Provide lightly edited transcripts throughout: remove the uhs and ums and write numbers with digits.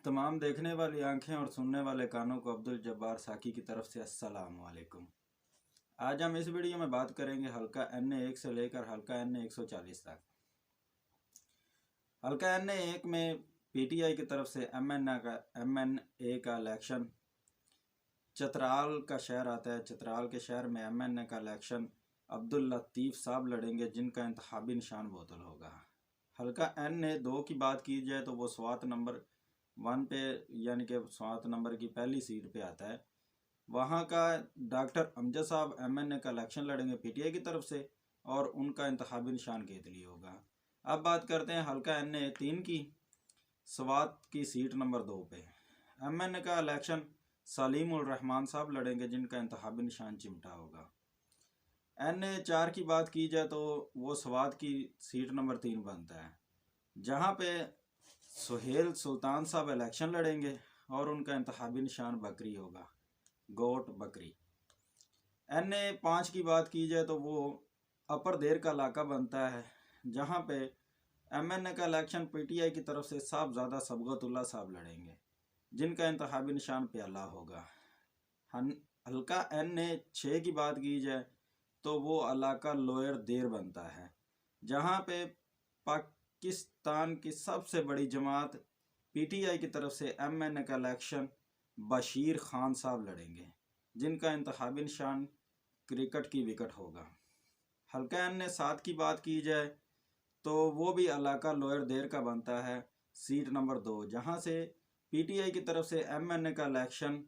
तमाम देखने वाली आंखें और सुनने वाले कानों को अब्दुल जब्बार साकी की तरफ से अस्सलाम वालेकुम। आज हम इस वीडियो में बात करेंगे हल्का NA1 से लेकर हल्का NA140 तक। हल्का NA1 में PTI की तरफ से MNA का इलेक्शन चतराल का शहर आता है। चतराल के शहर में MNA का इलेक्शन अब्दुल लतीफ़ साहब लड़ेंगे, जिनका इंतखाबी निशान बोतल होगा। हल्का NA2 की बात की जाए तो वो स्वात नंबर 1 पे यानी कि स्वात नंबर की पहली सीट पे आता है। वहाँ का डॉक्टर अमजद साहब MNA का इलेक्शन लड़ेंगे PTI की तरफ से और उनका इंतखाबी निशान केतली होगा। अब बात करते हैं हल्का NA3 की, स्वात की सीट नंबर 2 पे MNA का इलेक्शन सलीम उल रहमान साहब लड़ेंगे, जिनका इंतखाबी निशान चिमटा होगा। NA4 की बात की जाए तो वो स्वात की सीट नंबर 3 बनता है, जहाँ पे सुहेल सुल्तान साहब इलेक्शन लड़ेंगे और उनका इंतखाबी निशान बकरी होगा, गोट बकरी। NA5 की बात की जाए तो वो अपर देर का इलाका बनता है, जहाँ पे MNA का इलेक्शन PTI की तरफ से साहबजादा सबगतुल्ला साहब लड़ेंगे, जिनका इंतखाबी निशान प्याला होगा। हल्का NA6 की बात की जाए तो वो इलाका लोअर देर बनता है, जहाँ पे पाकिस्तान की सबसे बड़ी जमात PTI की तरफ से MNA का इलेक्शन बशीर खान साहब लड़ेंगे, जिनका इंतखाबी निशान क्रिकेट की विकेट होगा। हल्का NA7 की बात की जाए तो वो भी इलाका लोअर देर का बनता है, सीट नंबर 2, जहाँ से PTI की तरफ से MNA का इलेक्शन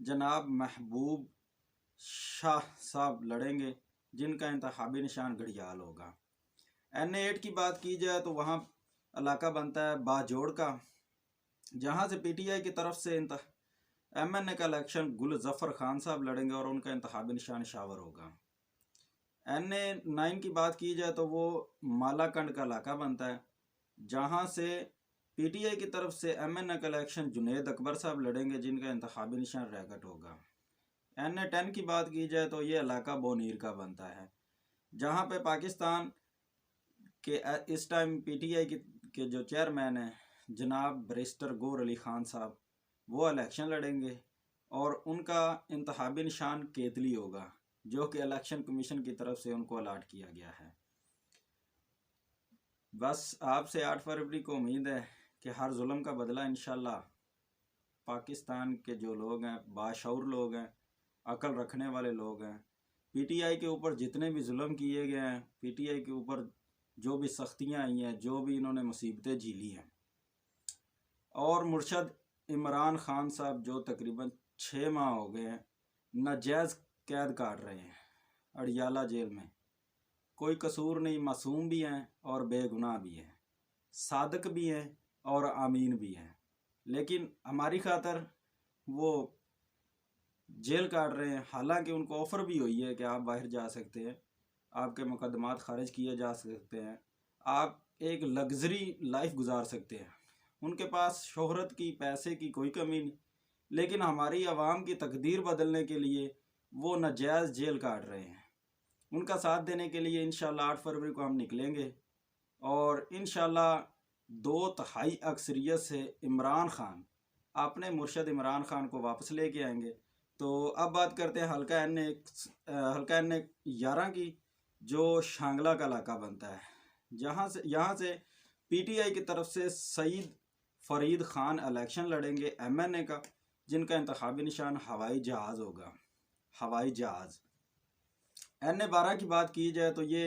जनाब महबूब शाह साहब लड़ेंगे, जिनका इंतखाबी निशान घड़ियाल होगा। NA8 की बात की जाए तो वहाँ इलाका बनता है बाजोड़ का, जहाँ से PTI की तरफ से MNA का इलेक्शन गुल जफ़र खान साहब लड़ेंगे और उनका इंतखाबी निशान शावर होगा। NA9 की बात की जाए तो वो मालाकंड का इलाका बनता है, जहाँ से PTI की तरफ से MNA का इलेक्शन जुनेद अकबर साहब लड़ेंगे, जिनका इंतखाबी निशान रैगट होगा। NA10 की बात की जाए तो ये इलाका बोनीर का बनता है, जहाँ पे पाकिस्तान के इस टाइम PTI के जो चेयरमैन हैं जनाब बैरिस्टर गौहर अली खान साहब, वो इलेक्शन लड़ेंगे और उनका इंतखाबी निशान केतली होगा, जो कि इलेक्शन कमीशन की तरफ से उनको अलाट किया गया है। बस आपसे 8 फरवरी को उम्मीद है कि हर जुल्म का बदला इंशाल्लाह पाकिस्तान के जो लोग हैं, बाशऊर लोग हैं, अकल रखने वाले लोग हैं, PTI के ऊपर जितने भी जुल्म किए गए हैं, PTI के ऊपर जो भी सख्तियाँ आई हैं, जो भी इन्होंने मुसीबतें झेली हैं, और मुर्शद इमरान खान साहब जो तकरीबन 6 माह हो गए हैं नाजायज़ कैद काट रहे हैं अड़ियाला जेल में, कोई कसूर नहीं, मासूम भी हैं और बेगुनाह भी हैं, सादक भी हैं और आमीन भी हैं, लेकिन हमारी खातर वो जेल काट रहे हैं। हालांकि उनको ऑफ़र भी हुई है कि आप बाहर जा सकते हैं, आपके मुकदमात खारिज किए जा सकते हैं, आप एक लग्जरी लाइफ गुजार सकते हैं। उनके पास शोहरत की, पैसे की कोई कमी नहीं, लेकिन हमारी आवाम की तकदीर बदलने के लिए वो नाजायज़ जेल काट रहे हैं। उनका साथ देने के लिए इंशाल्लाह 8 फरवरी को हम निकलेंगे और इंशाल्लाह 2/3 अक्सरियत से इमरान खान अपने मुर्शद इमरान खान को वापस लेके आएंगे। तो अब बात करते हैं हल्का NA11 की, जो शांगला का इलाका बनता है, यहाँ से PTI की तरफ से सईद फरीद खान इलेक्शन लड़ेंगे MNA का, जिनका इंतखाबी निशान हवाई जहाज़ होगा, हवाई जहाज़। NA12 की बात की जाए तो ये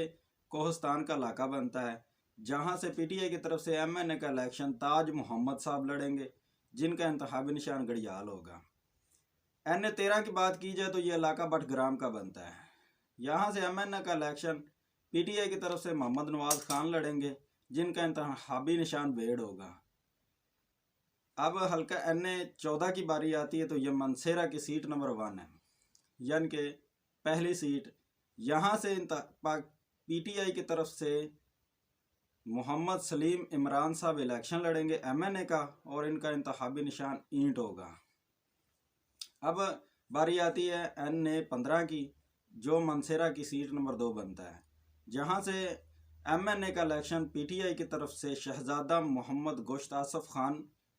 कोहिस्तान का इलाका बनता है, जहाँ से PTI की तरफ से MNA का इलेक्शन ताज मोहम्मद साहब लड़ेंगे, जिनका इंतखाबी निशान घड़ियाल होगा। NA13 की बात की जाए तो ये इलाका बटग्राम का बनता है, यहाँ से MNA का इलेक्शन PTI की तरफ से मोहम्मद नवाज खान लड़ेंगे, जिनका इंतखाबी निशान बेड़ होगा। अब हल्का NA14 की बारी आती है तो ये मनसेरा की सीट नंबर 1 है, यानी कि पहली सीट। यहाँ से PTI की तरफ से मोहम्मद सलीम इमरान साहब इलेक्शन लड़ेंगे MNA का और इनका इंतखाबी निशान ईंट होगा। अब बारी आती है NA15 की, जो मनसेरा की सीट नंबर 2 बनता है, जहाँ से MNA का इलेक्शन PTI की तरफ से शहजादा मोहम्मद गोश्त आसफ खान